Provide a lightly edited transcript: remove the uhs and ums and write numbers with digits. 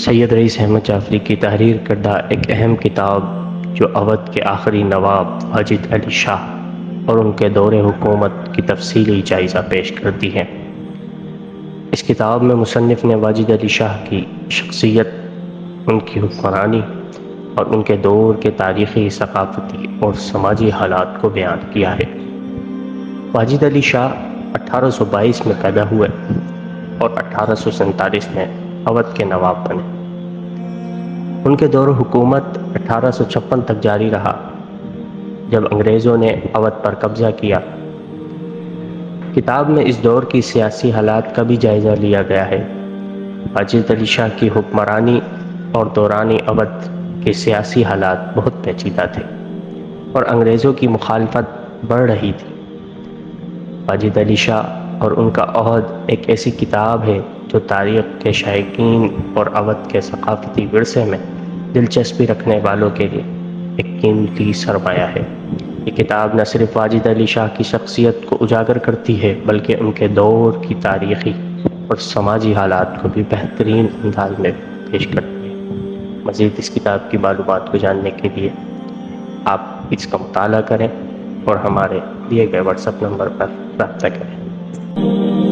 سید رئیس احمد جعفری کی تحریر کردہ ایک اہم کتاب جو اودھ کے آخری نواب واجد علی شاہ اور ان کے دور حکومت کی تفصیلی جائزہ پیش کرتی ہے۔ اس کتاب میں مصنف نے واجد علی شاہ کی شخصیت، ان کی حکمرانی اور ان کے دور کے تاریخی، ثقافتی اور سماجی حالات کو بیان کیا ہے۔ واجد علی شاہ 1822 میں پیدا ہوئے اور 1847 میں اودھ کے نواب بنے۔ ان کے دور حکومت 1856 تک جاری رہا، جب انگریزوں نے اودھ پر قبضہ کیا۔ کتاب میں اس دور کی سیاسی حالات کا بھی جائزہ لیا گیا ہے۔ واجد علی شاہ کی حکمرانی اور دوران اودھ کے سیاسی حالات بہت پیچیدہ تھے اور انگریزوں کی مخالفت بڑھ رہی تھی۔ واجد علی شاہ اور ان کا عہد ایک ایسی کتاب ہے جو تاریخ کے شائقین اور اودھ کے ثقافتی ورثے میں دلچسپی رکھنے والوں کے لیے ایک قیمتی سرمایہ ہے۔ یہ کتاب نہ صرف واجد علی شاہ کی شخصیت کو اجاگر کرتی ہے بلکہ ان کے دور کی تاریخی اور سماجی حالات کو بھی بہترین انداز میں پیش کرتی ہے۔ مزید اس کتاب کی معلومات کو جاننے کے لیے آپ اس کا مطالعہ کریں اور ہمارے دیے گئے واٹس ایپ نمبر پر رابطہ کریں۔